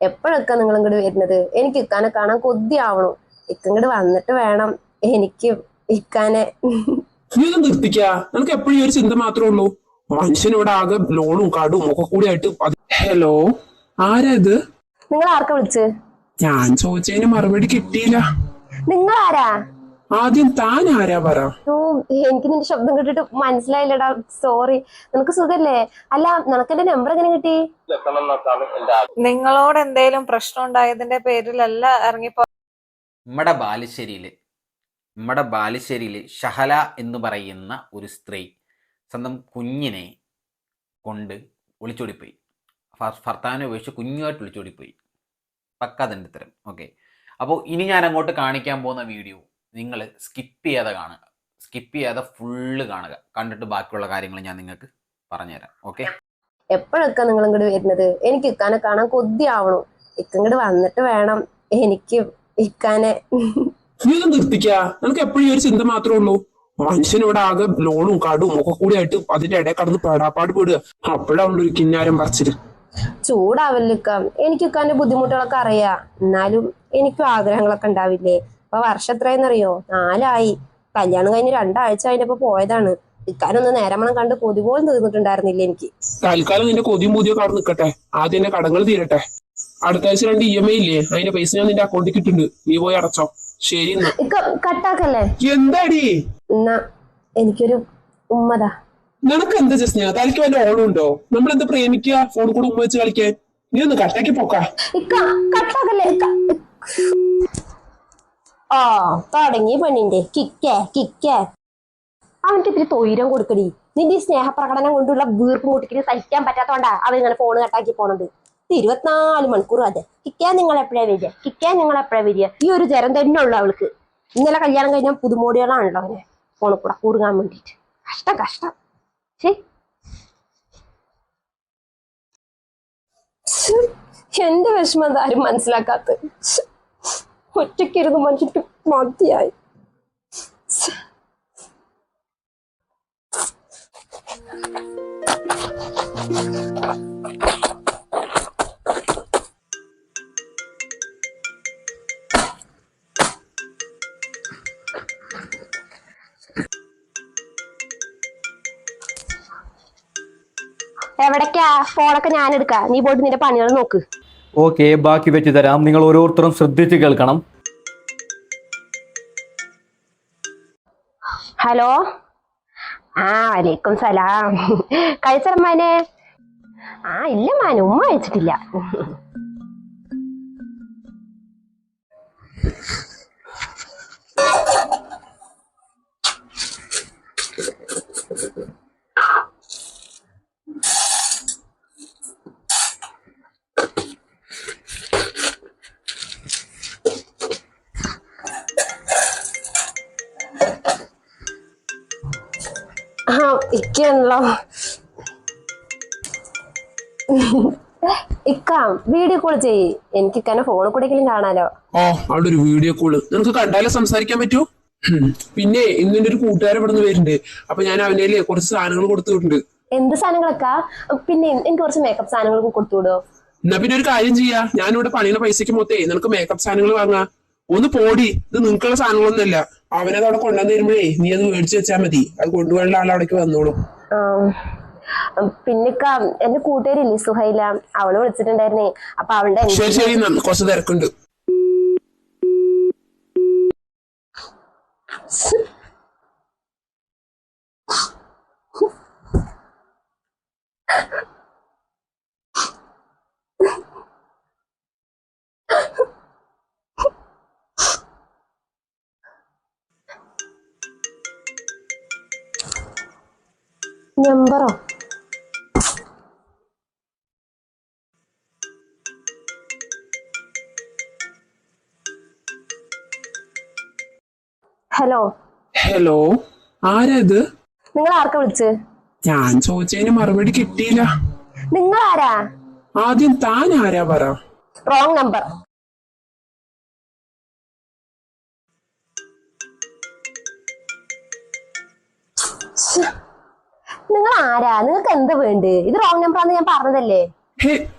എപ്പോഴൊക്കെ നിങ്ങൾ ഇങ്ങോട്ട് വരുന്നത്? എനിക്ക് ഇക്കാനെ കാണാൻ കൊതിയാവണു. ഇങ്ങോട്ട് വന്നിട്ട് വേണം എനിക്ക് ഇക്കാനെ. നീ ഒന്ന് നിർത്തിക്ക. നിനക്ക് എപ്പോഴും ഒരു ചിന്ത മാത്രമേ ഉള്ളൂ. മനുഷ്യനിവിടെ ആകെ ലോണും കടവും ഒക്കെ കൂടി ആയിട്ട്. ഹലോ, ആരാ ഇത്? നിങ്ങൾ ആർക്കാ വിളിച്ച്? ഞാൻ ചോദിച്ചതിന് മറുപടി കിട്ടിയില്ല. നിങ്ങൾ ആരാ? ആദ്യം താൻ ആരാ പറ. എനിക്ക് നിന്റെ ശബ്ദം കേട്ടിട്ട് മനസ്സിലായില്ലടാ, സോറി. നിനക്ക് സുഖല്ലേ? അല്ല, നിനക്ക് എന്റെ നമ്പർ എങ്ങനെ കിട്ടി? നിങ്ങളോട് എന്തെങ്കിലും പ്രശ്നം ഉണ്ടായതിന്റെ പേരിലല്ല ഇറങ്ങിപ്പോ. നമ്മുടെ ബാലുശ്ശേരിയില് ഷഹല എന്ന് പറയുന്ന ഒരു സ്ത്രീ സ്വന്തം കുഞ്ഞിനെ കൊണ്ട് ഒളിച്ചോടിപ്പോയി. ഭർത്താവിനെ ഉപേക്ഷിച്ച് കുഞ്ഞുമായിട്ട് ഒളിച്ചോടിപ്പോയി. പക്കാതിൻ്റെ ഉത്തരം. ഓക്കെ, അപ്പോൾ ഇനി ഞാൻ അങ്ങോട്ട് കാണിക്കാൻ പോകുന്ന വീഡിയോ നിങ്ങൾ സ്കിപ്പ് ചെയ്യാതെ ഫുള്ള് കാണുക. കണ്ടിട്ട് ബാക്കിയുള്ള കാര്യങ്ങൾ ഞാൻ നിങ്ങൾക്ക് പറഞ്ഞുതരാം. ഓക്കെ, എപ്പോഴൊക്കെ നിങ്ങൾ ഇങ്ങോട്ട് വരുന്നത്? എനിക്ക് ഇക്കാനെ കാണാൻ കൊതിയാവണു. ഇങ്ങോട്ട് വന്നിട്ട് വേണം എനിക്ക് ഇക്കാനെ. നീ ഒന്ന് നിർത്തിക്ക. നിനക്ക് എപ്പോഴും ഒരു ചിന്ത മാത്രമേ ഉള്ളൂ. മനുഷ്യനിവിടെ ആകെ ലോണും കടവും ഒക്കെ കൂടി ആയിട്ട് അതിന്റെ ഇടയിൽ കടന്ന് പെടാപ്പാട് പെടുക. അപ്പോഴാണല്ലോ ഒരു കിന്നാരം പറിച്ചിട്ട്. ചൂടാവല്ലിക്ക, എനിക്ക് ഇക്കാന്റെ ബുദ്ധിമുട്ടുകളൊക്കെ അറിയാം. എന്നാലും എനിക്കും ആഗ്രഹങ്ങളൊക്കെ ഉണ്ടാവില്ലേ? ഇപ്പൊ വർഷം എത്രയെന്നറിയോ? 4 ആയി. കല്യാണം കഴിഞ്ഞ് 2 ആഴ്ച കഴിഞ്ഞപ്പോ പോയതാണ്. ഇക്കാനൊന്ന് നേരമണം കണ്ട് കൊതി പോലും തീർന്നിട്ടുണ്ടായിരുന്നില്ല എനിക്ക്. തൽക്കാലം നിന്റെ കൊതിയും പൂതിയും കാട് നിൽക്കട്ടെ. ആദ്യം എന്റെ കടങ്ങൾ തീരട്ടെ. അടുത്ത ആഴ്ച 2 EMI ഇല്ലേ? അതിന്റെ പൈസ ഞാൻ നിന്റെ അക്കൗണ്ടിൽ കിട്ടുന്നുണ്ട്. നീ പോയി അടച്ചോ. ശരി, കട്ടാക്കല്ലേ? എന്താടി? എന്നാ എനിക്കൊരു ഉമ്മതാ. നിനക്ക് എന്താ ജസ്ന? തനിക്ക് വല്ല ഓണം ഉണ്ടോ? നമ്മളെന്താ പ്രേമിക്കുക ഫോണിൽ കൂടെ ഉമ്മ വെച്ച് കളിക്കാൻ? നീ ഒന്ന് കട്ടാക്കി പോക്കാ. കട്ടാക്കല്ലേ? ഓ, തുടങ്ങി പെണ്ണിന്റെ കിക്കേ. അവൻക്ക് ഇത്തിരി തൊയ്രം കൊടുക്കടി. നിന്റെ ഈ സ്നേഹപ്രകടനം കൊണ്ടുള്ള വീർപ്പ് മുട്ടിക്കിന് സഹിക്കാൻ പറ്റാത്തോണ്ടാ അവൻ ഇങ്ങനെ ഫോണ് കട്ടാക്കി പോണത്. 24 മണിക്കൂർ അതെ. കിക്കാൻ നിങ്ങൾ എപ്പോഴാ വരിക? ഈ ഒരു ജരം തന്നെ ഉള്ളു അവൾക്ക്. ഇന്നലെ കല്യാണം കഴിഞ്ഞാൽ പുതുമോടികളാണല്ലോ അവനെ ഫോണിൽ കൂടെ കൂറുകാൻ വേണ്ടിട്ട്. കഷ്ടം. എന്റെ വിഷമം ആരും മനസ്സിലാക്കാത്ത. ഒറ്റയ്ക്കിരുന്ന് മനുഷ്യർക്ക് മതിയായി. എവിടേക്കാ? ഫോണൊക്കെ ഞാൻ എടുക്കാം. നീ പോയിട്ട് നിന്റെ പണികൾ നോക്ക്. ഓക്കെ, ബാക്കി വെച്ച് തരാം. നിങ്ങൾ ഓരോരുത്തരും ശ്രദ്ധിച്ച് കേൾക്കണം. ഹലോ. വലൈക്കും സലാം. കഴിച്ചറമ്മാനെ? ഇല്ല മാനു, ഉമ്മ അയച്ചിട്ടില്ല. ഇക്കല്ലോ ഇക്ക വീഡിയോ കോൾ ചെയ്യ്. എനിക്ക് ഇക്കന്നെ ഫോണിൽ കൂടെങ്കിലും കാണാലോ. അവിടെ ഒരു വീഡിയോ കോള് നിനക്ക് കണ്ടാലേ സംസാരിക്കാൻ പറ്റൂ. പിന്നെ ഇന്നിന്റെ ഒരു കൂട്ടുകാരൻ ഇവിടെ നിന്ന് വരുന്നുണ്ട്. അപ്പൊ ഞാൻ അവന്റെ കുറച്ച് സാധനങ്ങൾ കൊടുത്തുവിട്ടുണ്ട്. എന്ത് സാധനങ്ങളൊക്കെ? പിന്നെ എനിക്ക് കുറച്ച് മേക്കപ്പ് സാധനങ്ങൾ കൊടുത്തുവിടോ. എന്നാ പിന്നെ ഒരു കാര്യം ചെയ്യാ, ഞാനിവിടെ പണിയുടെ പൈസക്ക് മൊത്തേ നിനക്ക് മേക്കപ്പ് സാധനങ്ങൾ വാങ്ങാ. ഒന്ന് പോടി. ഇത് നിനക്കുള്ള സാധനങ്ങളൊന്നുമല്ല. അവനത് അവിടെ കൊണ്ടുവന്ന് തരുമ്പോഴേ നീ അത് മേടിച്ചു വെച്ചാൽ മതി. അത് കൊണ്ടുപോകാനുള്ള ആൾ അവിടേക്ക് വന്നോളൂ. പിന്നിക്ക എന്റെ കൂട്ടുകാരില്ലേ സുഹൈല, അവള് വിളിച്ചിട്ടുണ്ടായിരുന്നേ. അപ്പൊ അവളുടെ ശരി, കുറച്ച് തിരക്കുണ്ട്. നമ്പറോ? ഹലോ, ആരാ ഇത്? നിങ്ങൾ ആർക്കാ വിളിച്ച്? ഞാൻ ചോദിച്ചതിന് മറുപടി കിട്ടിയില്ല. നിങ്ങൾ ആരാ? ആദ്യം താൻ ആരാ പറ. Wrong number. നിങ്ങൾ ആരാ? നിങ്ങൾക്ക് എന്താ വേണ്ടത്? ഇത് റോങ് നമ്പർ ആണെന്ന് ഞാൻ പറഞ്ഞതല്ലേ.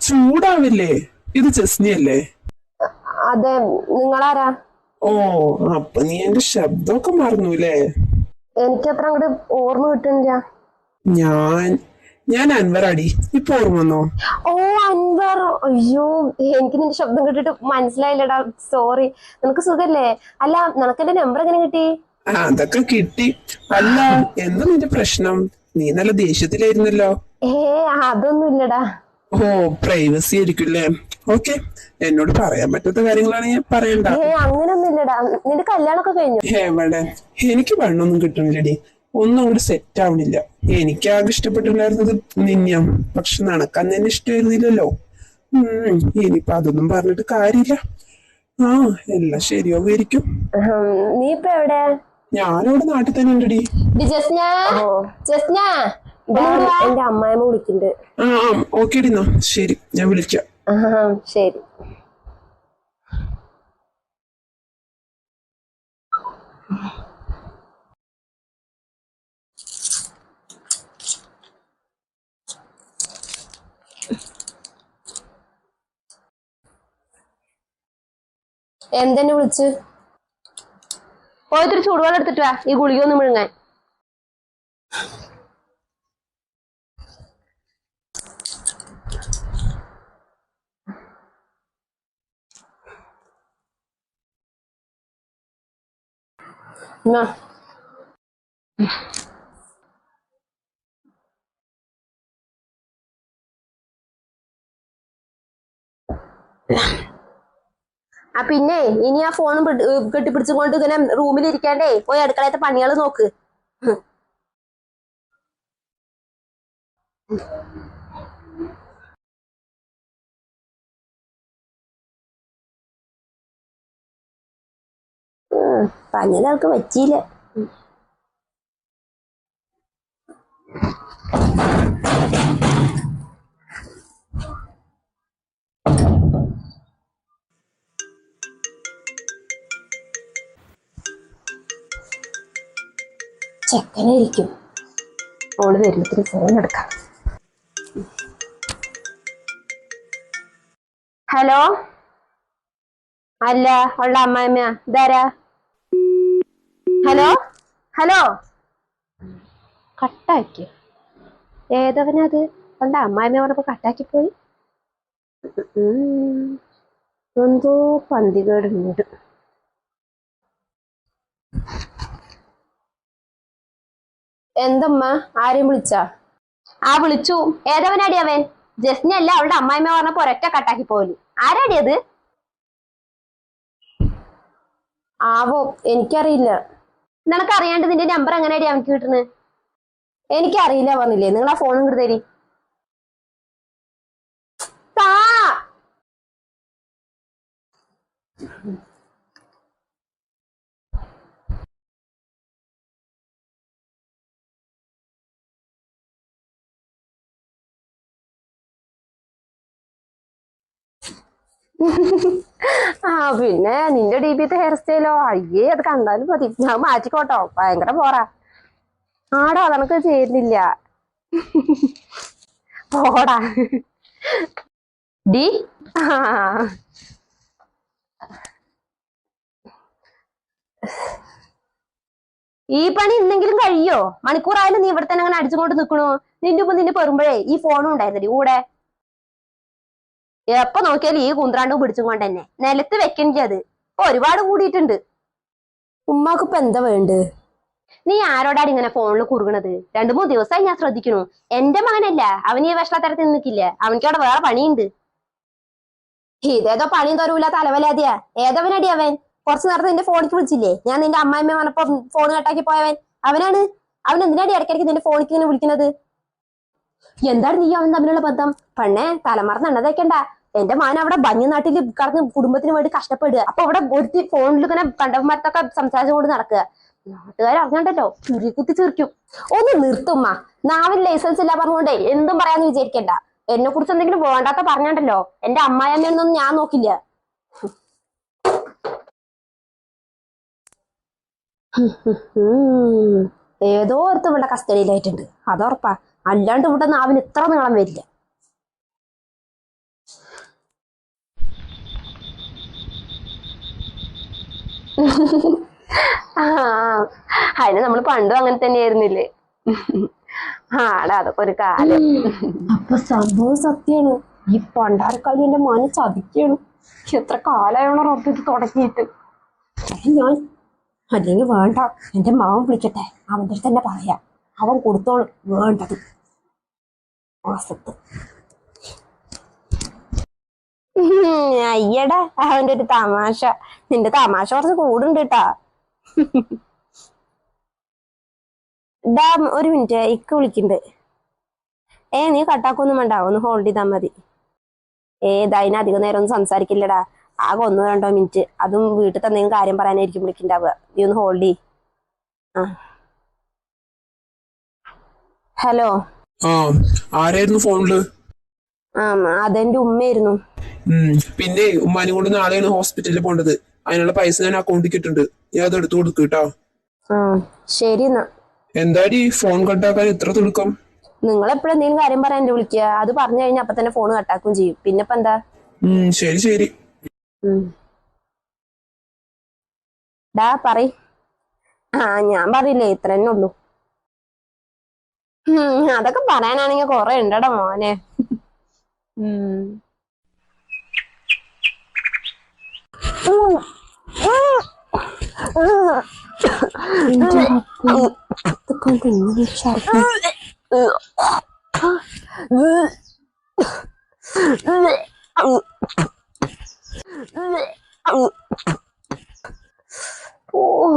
ചൂടാവില്ലേ? ഇത് ജസ്നി അല്ലേ? അതെ, നിങ്ങളാരാ? ഓ, അപ്പൊ നീ എന്റെ ശബ്ദമൊക്കെ മറന്നുല്ലേ? എനിക്കത്ര അങ്ങോട്ട് ഓർമ്മ കിട്ടുന്നില്ല. ഞാൻ ഞാൻ അൻവറാടി. ഇപ്പൊ ഓർമ്മ വന്നോ? ഓ, അൻവർ. അയ്യോ, എനിക്ക് നിന്റെ ശബ്ദം കേട്ടിട്ട് മനസ്സിലായില്ലടാ, സോറി. നിനക്ക് സുഖല്ലേ? അല്ല, നിനക്ക് എന്റെ നമ്പർ എങ്ങനെ കിട്ടി? അതൊക്കെ കിട്ടി. അല്ല, എന്താ നിന്റെ പ്രശ്നം? നീ നല്ല ദേഷ്യത്തിലായിരുന്നല്ലോ. അതൊന്നുമില്ലടാ. ഓ, പ്രൈവസി ആയിരിക്കുംല്ലേ? ഓക്കെ, എന്നോട് പറയാൻ പറ്റാത്ത കാര്യങ്ങളാണെങ്കിൽ പറയണ്ട. അങ്ങനൊന്നുമില്ലടാ. നിന്റെ കല്യാണമൊക്കെ കഴിഞ്ഞു? എവിടെ, എനിക്ക് പെണ്ണൊന്നും കിട്ടണില്ലടി. ഒന്നും അങ്ങോട്ട് സെറ്റ് ആവണില്ല. എനിക്ക് ആകെ ഇഷ്ടപ്പെട്ടിട്ടുണ്ടായിരുന്നത് നിന്നെയാ. പക്ഷെ നടക്കാൻ തന്നെ ഇഷ്ടമായിരുന്നില്ലല്ലോ. ഇനിയിപ്പൊ അതൊന്നും പറഞ്ഞിട്ട് കാര്യമില്ല. ആ, എല്ലാം ശരിയാവുമായിരിക്കും. നീ ഇപ്പൊ എവിടെ? ഞാനിവിടെ നാട്ടിൽ തന്നെ ഉണ്ടടി. എന്റെ അമ്മായിമ്മ വിളിക്കുന്നുണ്ട്. ഓക്കേടി, എന്നാ ശരി, ഞാൻ വിളിക്കാം. ശരി. എന്തെന്നെ വിളിച്ച്? പോയിട്ടൊരു ചൂടുവെള്ളം എടുത്തിട്ട് വാ, ഈ ഗുളിക ഒന്ന് മുഴുങ്ങാൻ. പിന്നെ ഇനി ആ ഫോണും കെട്ടിപ്പിടിച്ചുകൊണ്ട് ഇങ്ങനെ റൂമിലിരിക്കാണ്ടേ പോയി അടുക്കളയത്തെ പണികൾ നോക്ക്. പഞ്ഞതാൾക്ക് പറ്റിയില്ല. ചെക്കനായിരിക്കും. ഓള് വരുമ്പത്തിന് ഫോൺ എടുക്കാം. ഹലോ, അല്ല, ഉള്ള അമ്മായിമ്മ ഇതാരാ? ഹലോ ഹലോ, കട്ടാക്കിയോ? ഏതവനത്? ഉള്ള അമ്മായിമ്മ പറഞ്ഞപ്പോ കട്ടാക്കി പോയി. എന്തോ പന്തികേടുണ്ട്. എന്തമ്മ, ആരെയും വിളിച്ചാ? വിളിച്ചു. ഏതവനാടി അവൻ? ജസ്നി അല്ല, അവളുടെ അമ്മായിമ്മ പറഞ്ഞപ്പോ ഒരൊറ്റ കട്ടാക്കി പോലും. ആരാടി അത്? ആവോ, എനിക്കറിയില്ല. നിനക്കറിയാണ്ട് നിന്റെ നമ്പർ എങ്ങനെയാടി അവനക്ക് കിട്ടുന്നത്? എനിക്കറിയില്ല പറഞ്ഞില്ലേ. നിങ്ങൾ ആ ഫോണും കിട്ടു തരി. പിന്നെ നിന്റെ DP-ത്തെ ഹെയർ സ്റ്റൈലോ, അയ്യേ, അത് കണ്ടാലും മതി. ഞാൻ മാറ്റിക്കോട്ടോ, ഭയങ്കര പോറാ. ആടോ, അതെനക്ക് ചേരുന്നില്ല. പോടാ ഡി. ഈ പണി എന്തെങ്കിലും കഴിയോ? മണിക്കൂറായാലും നീ ഇവിടെ തന്നെ അങ്ങനെ അടിച്ചുകൊണ്ട് നിൽക്കണു. നിന്റെ മുമ്പ് നിന്നെ പെറുമ്പോഴേ ഈ ഫോണും ഉണ്ടായിരുന്നടി കൂടെ. എപ്പൊ നോക്കിയാലും ഈ കുന്ത്രാണ്ടും പിടിച്ചും കൊണ്ട് തന്നെ നിലത്ത് വെക്കണില്ല. അത് ഒരുപാട് കൂടിയിട്ടുണ്ട്. ഉമ്മാക്ക് ഇപ്പൊ എന്താ വേണ്ട? നീ ആരോടാണ് ഇങ്ങനെ ഫോണിൽ കുറുകണത്? 2-3 ദിവസമായി ഞാൻ ശ്രദ്ധിക്കണു. എന്റെ മകനല്ല, അവന് ഈ വിഷളത്തരത്തിൽ നിൽക്കില്ല. അവനിക്ക് അവിടെ വേറെ പണിയുണ്ട്. ഇതേതോ പണിയും തരൂല തലവലാതിയാ. ഏതവനടി അവൻ? കുറച്ചു നേരത്തെ നിന്റെ ഫോണിക്ക് വിളിച്ചില്ലേ? ഞാൻ നിന്റെ അമ്മായിമ്മ പറഞ്ഞപ്പോ ഫോൺ കട്ടാക്കി പോയവൻ അവനാണ്. അവൻ എന്തിനാടി ഇടയ്ക്കിടയ്ക്ക് നിന്റെ ഫോണിക്ക് ഇങ്ങനെ വിളിക്കുന്നത്? എന്താണ് നീ അവൻ തമ്മിലുള്ള ബന്ധം? പെണ്ണെ, തലമറന്ന് എണ്ണ തേക്കണ്ട. എന്റെ മാൻ അവിടെ ബഞ്ഞ നാട്ടിൽ കടന്ന് കുടുംബത്തിന് വേണ്ടി കഷ്ടപ്പെടുക. അപ്പൊ ഇവിടെ ഒരുത്തി ഫോണിൽ ഇങ്ങനെ കണ്ടവന്മാരത്തൊക്കെ സംസാരിച്ചുകൊണ്ട് നടക്കുക. നാട്ടുകാർ അറിഞ്ഞണ്ടല്ലോ, ചുരുക്കുത്തി ചീർക്കും. ഒന്ന് നിർത്തുമ്മ. നാവിൽ ലൈസൻസ് ഇല്ല പറഞ്ഞുകൊണ്ടേ എന്തും പറയാന്ന് വിചാരിക്കണ്ട. എന്നെ കുറിച്ച് എന്തെങ്കിലും വേണ്ടാത്ത പറഞ്ഞണ്ടല്ലോ, എന്റെ അമ്മായിയമ്മയൊന്നും ഞാൻ നോക്കില്ല. ഏതോ ഒരുത്ത് ഇവിടെ കസ്റ്റഡിയിലായിട്ടുണ്ട്, അതുറപ്പാ. അല്ലാണ്ട് ഇവിടെ നാവിന് ഇത്ര നീളം വരില്ല. ആ അതിന് നമ്മൾ പണ്ടും അങ്ങനെ തന്നെയായിരുന്നില്ലേ. ആടാ അതൊക്കെ ഒരു കാലം. അപ്പൊ സംഭവം സത്യാണ്. ഈ പണ്ടാരക്കാലി എന്റെ മോനെ ചതിക്കാണ്. എത്ര കാലമാണോ റബ്ബ് ഇത് തുടങ്ങിയിട്ട്. ഞാൻ അല്ലെങ്കിൽ വേണ്ട, എന്റെ മാവൻ വിളിക്കട്ടെ, അവന്റെ അടുത്ത് തന്നെ പറയാം. അവൻ കൊടുത്തോളും വേണ്ടത്. മാസത്ത് അയ്യടാ അവന്റെ ഒരു തമാശ. നിന്റെ തമാശ കുറച്ച് കൂടുണ്ട് കേട്ടാ. ഡാ ഒരു മിനിറ്റ്, ഇക്ക വിളിക്കണ്ട്. നീ കട്ടാക്കൊന്നും വേണ്ട, ഒന്ന് ഹോൾഡ് ചെയ്താൽ മതി. അതിന് അധികം നേരം ഒന്നും സംസാരിക്കില്ലടാ, ആകെ 1-2 മിനിറ്റ്. അതും വീട്ടിൽ എന്തെങ്കിലും കാര്യം പറയാനായിരിക്കും വിളിക്കണ്ടാവുക. നീ ഒന്ന് ഹോൾഡ് ചെയ്. ഹലോ. ആരായിരുന്നു ഫോണില്? അതെന്റെ ഉമ്മയായിരുന്നു. പിന്നെ ഉമ്മാനും കൊണ്ട് നാളെയാണ് ഹോസ്പിറ്റലിൽ പോണ്ടത്. അതിനുള്ള പൈസ ഞാൻ അക്കൗണ്ടിൽ ഇട്ടുണ്ട്. ഞാൻ അത് എടുത്തു കൊടുക്കും കേട്ടോ. ശരി എന്നാ. എന്താടി ഫോൺ കട്ടാക്കാൻ ഇത്ര തിടുക്കം? നിങ്ങൾ എപ്പോഴും എന്തെങ്കിലും കാര്യം പറയാൻ വിളിക്കുക. അത് പറഞ്ഞു കഴിഞ്ഞാൽ അപ്പൊ തന്നെ ഫോൺ കട്ടാക്കുകയും ചെയ്യും. പിന്നെ ഇപ്പൊ എന്താ? ശരി ശരി. ഡാ പറയ്. ഞാൻ പറയില്ലേ, ഇത്ര തന്നെ ഉള്ളൂ. അതൊക്കെ പറയാനാണെങ്കിൽ കൊറേ ഉണ്ടടാ മോനെ.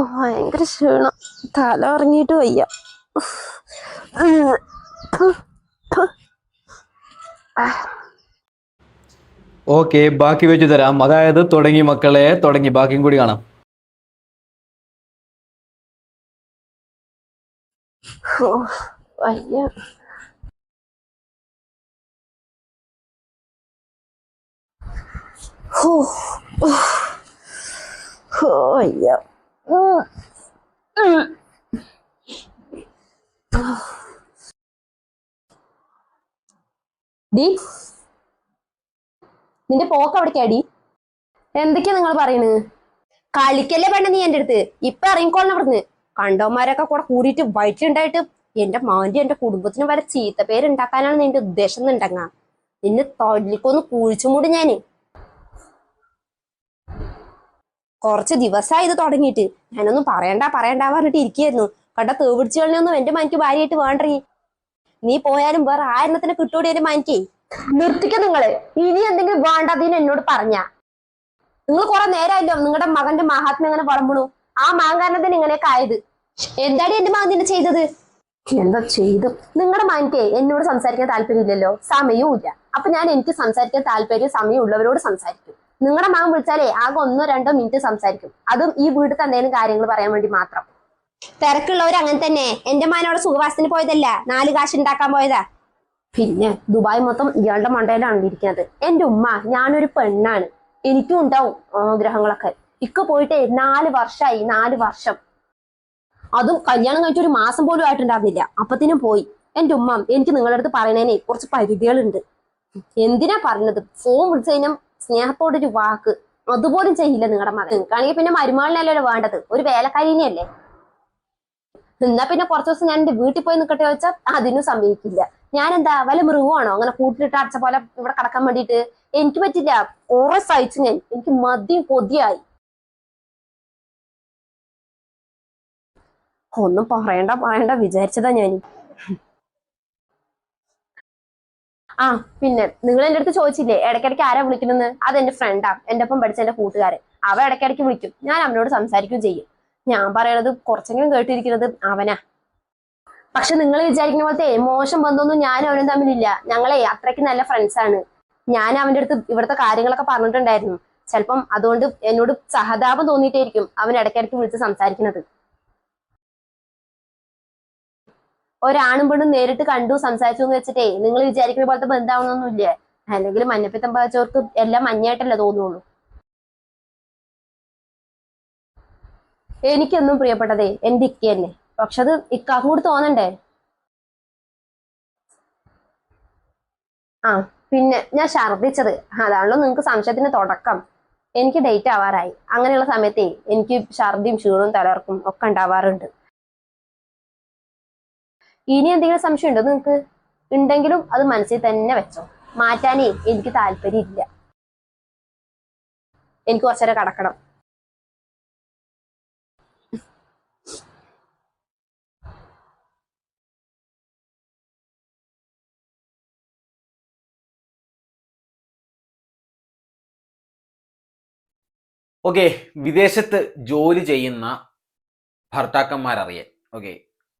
ഭയങ്കര ക്ഷീണം, തല ഇറങ്ങിയിട്ട് വയ്യ. ഓക്കെ, ബാക്കി വെച്ച് തരാം. അതായത് തുടങ്ങി മക്കളെ, തുടങ്ങി. ബാക്കിയും കൂടി കാണാം. വയ്യ. വയ്യ. നിന്റെ പോക്ക് എവിടേക്കാടി? എന്തൊക്കെയാ നിങ്ങൾ പറയണ്? കളിക്കല്ലേ പെണ്ണ നീ എന്റെ അടുത്ത്. ഇപ്പൊ ഇറങ്ങിക്കോളണം അവിടുന്ന്. കണ്ടവന്മാരൊക്കെ കൂടെ കൂടിയിട്ട് വയറ്റുണ്ടായിട്ട് എന്റെ മാന്റെ എന്റെ കുടുംബത്തിന് വരെ ചീത്ത പേരുണ്ടാക്കാനാണ് നിന്റെ ഉദ്ദേശം എന്നുണ്ടെങ്ങ. നിന്നെ തൊല്ലിക്കൊന്ന് കുഴിച്ചുമൂടി ഞാന്. കുറച്ച് ദിവസമായി ഇത് തുടങ്ങിയിട്ട്. ഞാനൊന്നും പറയണ്ട പറഞ്ഞിട്ട് ഇരിക്കുകയായിരുന്നു. കണ്ട തേവിടിച്ചു കളിയൊന്നും എന്റെ മനക്ക് ഭാര്യയായിട്ട് വേണ്ടീ. നീ പോയാലും വേറെ ആരണത്തിന് കിട്ടൂടി എന്റെ മനക്കേ. നിർത്തിക്ക നിങ്ങള്. ഇനി എന്തെങ്കിലും വേണ്ടതിന് എന്നോട് പറഞ്ഞ. നിങ്ങൾ കുറെ നേരമല്ലോ നിങ്ങളുടെ മകന്റെ മഹാത്മ്യം എങ്ങനെ വളമ്പണു. ആ മാങ്കാരണത്തിന് ഇങ്ങനെയൊക്കെ ആയത്. എന്താടി എന്റെ മകൻ നിന്നെ ചെയ്തത്? എന്താ ചെയ്തു? നിങ്ങളുടെ മകൻക്കേ എന്നോട് സംസാരിക്കാൻ താല്പര്യമില്ലല്ലോ, സമയവും ഇല്ല. അപ്പൊ ഞാൻ എനിക്ക് സംസാരിക്കാൻ താല്പര്യം സമയം ഉള്ളവരോട് സംസാരിക്കും. നിങ്ങളുടെ മകൻ വിളിച്ചാലേ ആകെ 1-2 മിനിറ്റ് സംസാരിക്കും. അതും ഈ വീട്ടിൽ എന്തെങ്കിലും കാര്യങ്ങൾ പറയാൻ വേണ്ടി മാത്രം. തിരക്കുള്ളവർ അങ്ങനെ തന്നെ. എന്റെ മകനോട് സുഖവാസത്തിന് പോയതല്ല, 4 കാശ് ഉണ്ടാക്കാൻ പോയതാ. പിന്നെ ദുബായ് മൊത്തം ഇയാളുടെ മണ്ടയിലാണ് ഇരിക്കുന്നത്. എന്റെ ഉമ്മ, ഞാനൊരു പെണ്ണാണ്, എനിക്കും ഉണ്ടാവും ആഗ്രഹങ്ങളൊക്കെ. ഇക്ക പോയിട്ട് 4 വർഷമായി. 4 വർഷം. അതും കല്യാണം കഴിച്ച 1 മാസം പോലും ആയിട്ടുണ്ടായിരുന്നില്ല, അപ്പത്തിനും പോയി. എന്റെ ഉമ്മ, എനിക്ക് നിങ്ങളുടെ അടുത്ത് പറയണേനെ കുറച്ച് പരിധികളുണ്ട്. എന്തിനാ പറഞ്ഞത്? ഫോൺ വിളിച്ചു കഴിഞ്ഞാൽ സ്നേഹത്തോടൊരു വാക്ക് അതുപോലും ചെയ്യില്ല നിങ്ങളുടെ മകൻ. നിങ്ങൾക്കാണെങ്കിൽ പിന്നെ മരുമകളിനല്ലല്ലോ വേണ്ടത്, ഒരു വേലക്കാരിനെയല്ലേ. എന്നാ പിന്നെ കുറച്ച് ദിവസം ഞാൻ എന്റെ വീട്ടിൽ പോയി നിൽക്കട്ടെ വെച്ചാൽ അതിനും സമയിക്കില്ല. ഞാൻ എന്താ വല്ല മൃഗമാണോ അങ്ങനെ കൂട്ടിലിട്ട് അടച്ച പോലെ ഇവിടെ കടക്കാൻ വേണ്ടിയിട്ട്? എനിക്ക് പറ്റില്ല. കുറെ സഹിച്ചു ഞാൻ. എനിക്ക് മതിയും കൊതിയായി. ഒന്നും പറയണ്ട വിചാരിച്ചതാ ഞാൻ. പിന്നെ നിങ്ങൾ എന്റെ അടുത്ത് ചോദിച്ചില്ലേ ഇടയ്ക്കിടയ്ക്ക് ആരാ വിളിക്കുന്നെന്ന്? അതെന്റെ ഫ്രണ്ടാ, എന്റെ ഒപ്പം പഠിച്ച എന്റെ കൂട്ടുകാരൻ. അവ ഇടയ്ക്കിടയ്ക്ക് വിളിക്കും. ഞാൻ അവനോട് സംസാരിക്കുകയും ചെയ്യും. ഞാൻ പറയണത് കുറച്ചെങ്കിലും കേട്ടിരിക്കുന്നത് അവനാ. പക്ഷെ നിങ്ങൾ വിചാരിക്കുന്ന പോലത്തെ മോശം ബന്ധമൊന്നും ഞാനും അവനും തമ്മിലില്ല. ഞങ്ങളെ അത്രയ്ക്ക് നല്ല ഫ്രണ്ട്സ് ആണ്. ഞാൻ അവന്റെ അടുത്ത് ഇവിടുത്തെ കാര്യങ്ങളൊക്കെ പറഞ്ഞിട്ടുണ്ടായിരുന്നു. ചിലപ്പം അതുകൊണ്ട് എന്നോട് സഹതാപം തോന്നിയിട്ടായിരിക്കും അവൻ ഇടയ്ക്കിടയ്ക്ക് വിളിച്ച് സംസാരിക്കുന്നത്. ഒരാണും പെണ്ണും നേരിട്ട് കണ്ടു സംസാരിച്ചു എന്ന് വെച്ചിട്ടേ നിങ്ങൾ വിചാരിക്കുന്ന പോലത്തെ ബന്ധാവണമെന്നൊന്നുമില്ലേ. അല്ലെങ്കിൽ മഞ്ഞപ്പിത്തം ബാധിച്ചവർക്ക് എല്ലാം മഞ്ഞായിട്ടല്ലേ തോന്നുള്ളൂ. എനിക്കൊന്നും പ്രിയപ്പെട്ടതേ എന്റെ ഇക്ക തന്നെ. പക്ഷെ അത് ഇക്കാക്കും കൂടി തോന്നണ്ടേ. പിന്നെ ഞാൻ ഛർദിച്ചത്, അതാണല്ലോ നിങ്ങക്ക് സംശയത്തിന് തുടക്കം. എനിക്ക് ഡേറ്റ് ആവാറായി. അങ്ങനെയുള്ള സമയത്തേ എനിക്ക് ഛർദിയും ക്ഷീണവും തലകറക്കും ഒക്കെ ഉണ്ടാവാറുണ്ട്. ഇനി എന്തെങ്കിലും സംശയം ഉണ്ടോ നിങ്ങക്ക്? ഉണ്ടെങ്കിലും അത് മനസ്സിൽ തന്നെ വെച്ചോ. മാറ്റാനേ എനിക്ക് താല്പര്യമില്ല. എനിക്ക് കുറച്ചേരം കടക്കണം. ഓക്കെ, വിദേശത്ത് ജോലി ചെയ്യുന്ന ഭർത്താക്കന്മാരറിയാൻ. ഓക്കെ,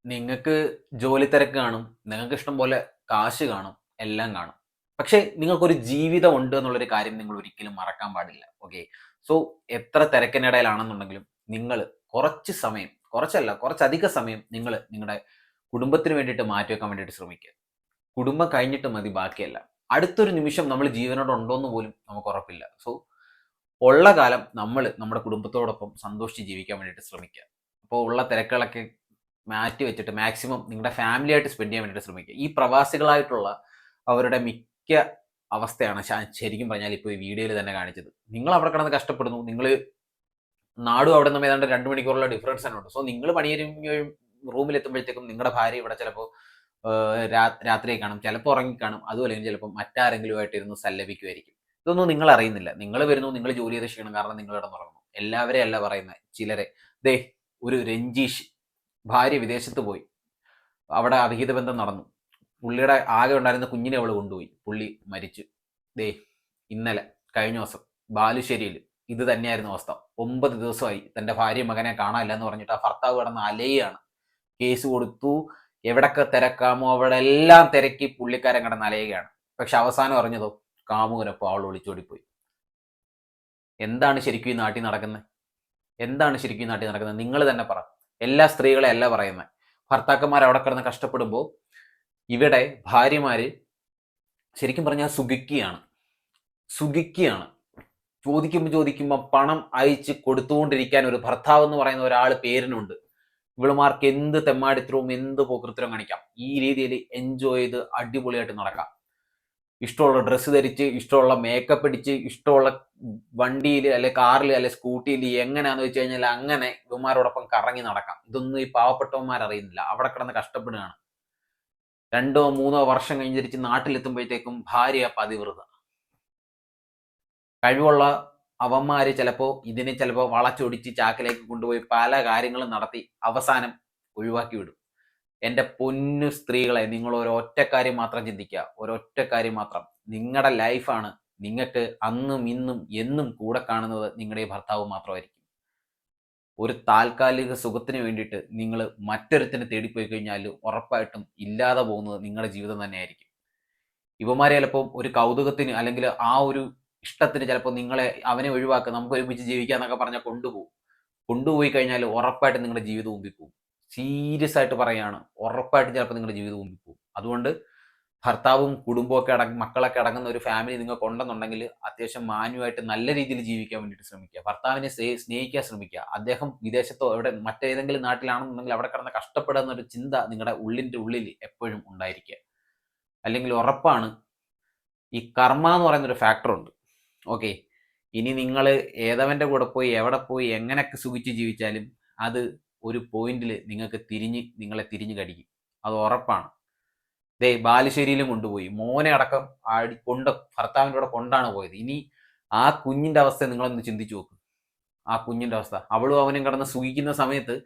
നിങ്ങൾക്ക് ജോലി തിരക്ക് കാണും, നിങ്ങൾക്ക് ഇഷ്ടം പോലെ കാശ് കാണും, എല്ലാം കാണും. പക്ഷെ നിങ്ങൾക്കൊരു ജീവിതം ഉണ്ട് എന്നുള്ളൊരു കാര്യം നിങ്ങൾ ഒരിക്കലും മറക്കാൻ പാടില്ല. ഓക്കെ, സോ എത്ര തിരക്കിനിടയിലാണെന്നുണ്ടെങ്കിലും നിങ്ങൾ കുറച്ച് സമയം, കുറച്ചധിക സമയം നിങ്ങൾ നിങ്ങളുടെ കുടുംബത്തിന് വേണ്ടിയിട്ട് മാറ്റിവെക്കാൻ വേണ്ടിയിട്ട് ശ്രമിക്കുക. കുടുംബം കഴിഞ്ഞിട്ട് മതി ബാക്കിയല്ല. അടുത്തൊരു നിമിഷം നമ്മൾ ജീവനോട് ഉണ്ടോയെന്ന് പോലും നമുക്ക് ഉറപ്പില്ല. സോ ഉള്ള കാലം നമ്മൾ നമ്മുടെ കുടുംബത്തോടൊപ്പം സന്തോഷിച്ച് ജീവിക്കാൻ വേണ്ടിയിട്ട് ശ്രമിക്കുക. അപ്പോൾ ഉള്ള തിരക്കുകളൊക്കെ മാറ്റി വെച്ചിട്ട് മാക്സിമം നിങ്ങളുടെ ഫാമിലിയായിട്ട് സ്പെൻഡ് ചെയ്യാൻ വേണ്ടിയിട്ട് ശ്രമിക്കുക. ഈ പ്രവാസികളായിട്ടുള്ള അവരുടെ മിക്ക അവസ്ഥയാണ് ശരിക്കും പറഞ്ഞാൽ ഇപ്പോൾ ഈ വീഡിയോയിൽ തന്നെ കാണിച്ചത്. നിങ്ങൾ അവിടെ കിടന്ന് കഷ്ടപ്പെടുന്നു, നിങ്ങൾ നാടും അവിടെ നിന്ന് ഏതാണ്ട് 2 മണിക്കൂറുള്ള ഡിഫറൻസ് തന്നെ ഉണ്ട്. സോ നിങ്ങൾ പണിയൊരുങ്ങുകയും റൂമിലെത്തുമ്പോഴത്തേക്കും നിങ്ങളുടെ ഭാര്യ ഇവിടെ ചിലപ്പോൾ രാത്രി കാണും, ചിലപ്പോൾ ഉറങ്ങിക്കാണും, അതുപോലെ ചിലപ്പോൾ മറ്റാരെങ്കിലുമായിട്ട് ഇരുന്ന് സല്ലപിക്കുമായിരിക്കും. ഇതൊന്നും നിങ്ങൾ അറിയുന്നില്ല. നിങ്ങൾ വരുന്നു, നിങ്ങൾ ജോലി ചെയ്ത് ക്ഷീണം കാരണം നിങ്ങൾ കിടന്നുറങ്ങുന്നു. എല്ലാവരെയും അല്ല പറയുന്നത്, ചിലരെ. ഒരു രഞ്ജീഷ് ഭാര്യ വിദേശത്ത് പോയി, അവിടെ അവിഹിത ബന്ധം നടന്നു, പുള്ളിയുടെ ആകെ ഉണ്ടായിരുന്ന കുഞ്ഞിനെ അവൾ കൊണ്ടുപോയി, പുള്ളി മരിച്ചു. ഇന്നലെ കഴിഞ്ഞ ദിവസം ബാലുശ്ശേരിയിൽ ഇത് തന്നെയായിരുന്നു അവസ്ഥ. 9 ദിവസമായി തൻ്റെ ഭാര്യ മകനെ കാണാനില്ല എന്ന് പറഞ്ഞിട്ട് ആ ഭർത്താവ് കിടന്ന് അലയാണ്. കേസ് കൊടുത്തു, എവിടൊക്കെ തിരക്കാമോ അവിടെ എല്ലാം തിരക്കി പുള്ളിക്കാരൻ കിടന്ന് അലയുകയാണ്. പക്ഷെ അവസാനം അറിഞ്ഞതോ കാമുകനൊപ്പം അവൾ ഒളിച്ചോടിപ്പോയി. എന്താണ് ശരിക്കും ഈ നാട്ടിൽ നടക്കുന്നത്? നിങ്ങൾ തന്നെ പറ. എല്ലാ സ്ത്രീകളെ അല്ല പറയുന്നത്. ഭർത്താക്കന്മാർ അവിടെ കിടന്ന് കഷ്ടപ്പെടുമ്പോൾ ഇവിടെ ഭാര്യമാര് ശരിക്കും പറഞ്ഞാൽ സുഖിക്കുകയാണ്. ചോദിക്കുമ്പോൾ പണം അയച്ച് കൊടുത്തുകൊണ്ടിരിക്കാൻ ഒരു ഭർത്താവ് എന്ന് പറയുന്ന ഒരാൾ പേരിനുണ്ട്. ഇവളുമാർക്ക് എന്ത് തെമ്മാടിത്തരവും എന്ത് പോക്കൃത്തരവും കാണിക്കാം. ഈ രീതിയിൽ എൻജോയ് ചെയ്ത് അടിപൊളിയായിട്ട് നടക്കാം. ഇഷ്ടമുള്ള ഡ്രസ്സ് ധരിച്ച്, ഇഷ്ടമുള്ള മേക്കപ്പ് അടിച്ച്, ഇഷ്ടമുള്ള വണ്ടിയിൽ അല്ലെ കാറിൽ അല്ലെ സ്കൂട്ടിയിൽ എങ്ങനെയാന്ന് വെച്ച് കഴിഞ്ഞാൽ അങ്ങനെ ഇവന്മാരോടൊപ്പം കറങ്ങി നടക്കാം. ഇതൊന്നും ഈ പാവപ്പെട്ടവന്മാർ അറിയുന്നില്ല. അവിടെ കിടന്ന് കഷ്ടപ്പെടുകയാണ്. 2 or 3 വർഷം കഴിഞ്ഞ് തിരിച്ച് നാട്ടിലെത്തുമ്പോഴത്തേക്കും ഭാര്യ പതിവൃത. കഴിവുള്ള അവന്മാര് ചിലപ്പോൾ ഇതിനെ വളച്ചൊടിച്ച് ചാക്കിലേക്ക് കൊണ്ടുപോയി പല കാര്യങ്ങളും നടത്തി അവസാനം ഒഴിവാക്കി വിടും. എൻ്റെ പൊന്നു സ്ത്രീകളെ, നിങ്ങൾ ഒരൊറ്റ കാര്യം മാത്രം ചിന്തിക്കുക. ഒരൊറ്റ കാര്യം മാത്രം. നിങ്ങളുടെ ലൈഫാണ്. നിങ്ങൾക്ക് അന്നും ഇന്നും എന്നും കൂടെ കാണുന്നത് നിങ്ങളുടെ ഈ ഭർത്താവ് മാത്രമായിരിക്കും. ഒരു താൽക്കാലിക സുഖത്തിന് വേണ്ടിയിട്ട് നിങ്ങൾ മറ്റൊരുത്തിന് തേടിപ്പോയി കഴിഞ്ഞാൽ ഉറപ്പായിട്ടും ഇല്ലാതെ പോകുന്നത് നിങ്ങളുടെ ജീവിതം തന്നെയായിരിക്കും. ഇവന്മാരെ ചിലപ്പോൾ ഒരു കൗതുകത്തിന് അല്ലെങ്കിൽ ആ ഒരു ഇഷ്ടത്തിന് ചിലപ്പോൾ അവനെ ഒഴിവാക്കുക, നമുക്ക് ഒരുമിച്ച് ജീവിക്കാന്നൊക്കെ പറഞ്ഞാൽ കൊണ്ടുപോയി കഴിഞ്ഞാൽ ഉറപ്പായിട്ടും നിങ്ങളുടെ ജീവിതം മുമ്പിപ്പോവും. സീരിയസ് ആയിട്ട് പറയുകയാണ്, ഉറപ്പായിട്ടും ചിലപ്പോൾ നിങ്ങളുടെ ജീവിതം മുമ്പിപ്പോവും. അതുകൊണ്ട് ഭർത്താവും കുടുംബമൊക്കെ മക്കളൊക്കെ അടങ്ങുന്ന ഒരു ഫാമിലി നിങ്ങൾക്ക് ഉണ്ടെന്നുണ്ടെങ്കിൽ അത്യാവശ്യം മാന്യമായിട്ട് നല്ല രീതിയിൽ ജീവിക്കാൻ വേണ്ടിയിട്ട് ശ്രമിക്കുക. ഭർത്താവിനെ സ്നേഹിക്കാൻ ശ്രമിക്കുക. അദ്ദേഹം വിദേശത്തോ എവിടെ മറ്റേതെങ്കിലും നാട്ടിലാണെന്നുണ്ടെങ്കിൽ അവിടെ കിടന്ന് കഷ്ടപ്പെടുന്ന ഒരു ചിന്ത നിങ്ങളുടെ ഉള്ളിൽ എപ്പോഴും ഉണ്ടായിരിക്കുക. അല്ലെങ്കിൽ ഉറപ്പാണ് ഈ കർമ്മ എന്ന് പറയുന്നൊരു ഫാക്ടറുണ്ട്. ഓക്കെ, ഇനി നിങ്ങൾ ഏതവൻ്റെ കൂടെ പോയി എവിടെ പോയി എങ്ങനെയൊക്കെ സുഖിച്ച് ജീവിച്ചാലും അത് ഒരു പോയിന്റിൽ നിങ്ങളെ തിരിഞ്ഞു കടിക്കും. അത് ഉറപ്പാണ്. ബാലുശ്ശേരിയിലും കൊണ്ടുപോയി, മോനെ അടക്കം ഭർത്താവിൻ്റെ കൂടെ കൊണ്ടാണ് പോയത്. ഇനി ആ കുഞ്ഞിൻ്റെ അവസ്ഥ നിങ്ങളൊന്ന് ചിന്തിച്ചു നോക്ക്. ആ കുഞ്ഞിൻ്റെ അവസ്ഥ, അവളും അവനും കിടന്ന് സുഖിക്കുന്ന സമയത്ത്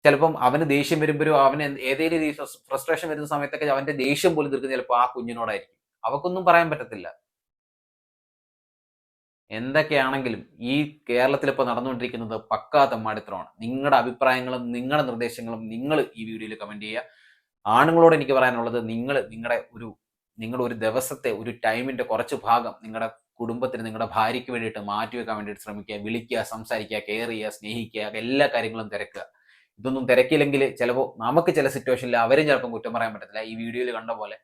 ചിലപ്പം അവന് ദേഷ്യം വരുമ്പോഴോ അവന് ഏതെങ്കിലും ഫ്രസ്ട്രേഷൻ വരുന്ന സമയത്തൊക്കെ അവൻ്റെ ദേഷ്യം പോലും തീർക്കുന്നത് ചിലപ്പോൾ ആ കുഞ്ഞിനോടായിരിക്കും. അവക്കൊന്നും പറയാൻ പറ്റത്തില്ല. എന്തൊക്കെയാണെങ്കിലും ഈ കേരളത്തിൽ ഇപ്പോൾ നടന്നുകൊണ്ടിരിക്കുന്നത് പക്കാ തെമ്മാടിത്തരമാണ്. നിങ്ങളുടെ അഭിപ്രായങ്ങളും നിങ്ങളുടെ നിർദ്ദേശങ്ങളും നിങ്ങൾ ഈ വീഡിയോയിൽ കമൻറ്റ് ചെയ്യുക. ആണുങ്ങളോട് എനിക്ക് പറയാനുള്ളത്, നിങ്ങളുടെ ഒരു ദിവസത്തെ ഒരു ടൈമിൻ്റെ കുറച്ച് ഭാഗം നിങ്ങളുടെ കുടുംബത്തിന്, നിങ്ങളുടെ ഭാര്യയ്ക്ക് വേണ്ടിയിട്ട് മാറ്റിവെക്കാൻ വേണ്ടിയിട്ട് ശ്രമിക്കുക. വിളിക്കുക, സംസാരിക്കുക, കെയർ ചെയ്യുക, സ്നേഹിക്കുക, എല്ലാ കാര്യങ്ങളും തിരക്കുക. ഇതൊന്നും തിരക്കില്ലെങ്കിൽ ചിലപ്പോൾ നമുക്ക് ചില സിറ്റുവേഷനിൽ അവരും ചിലപ്പം കുറ്റം പറയാൻ പറ്റത്തില്ല. ഈ വീഡിയോയിൽ കണ്ട പോലെ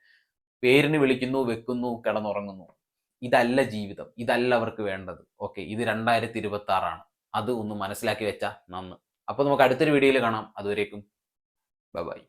പേരിന് വിളിക്കുന്നു, വെക്കുന്നു, കിടന്നുറങ്ങുന്നു. ഇതല്ല ജീവിതം, ഇതല്ല അവർക്ക് വേണ്ടത്. ഓക്കെ, ഇത് 2026 അത് ഒന്ന് മനസ്സിലാക്കി വെച്ചാൽ നന്ന്. അപ്പോൾ നമുക്ക് അടുത്തൊരു വീഡിയോയിൽ കാണാം. അതുവരേക്കും ബൈ.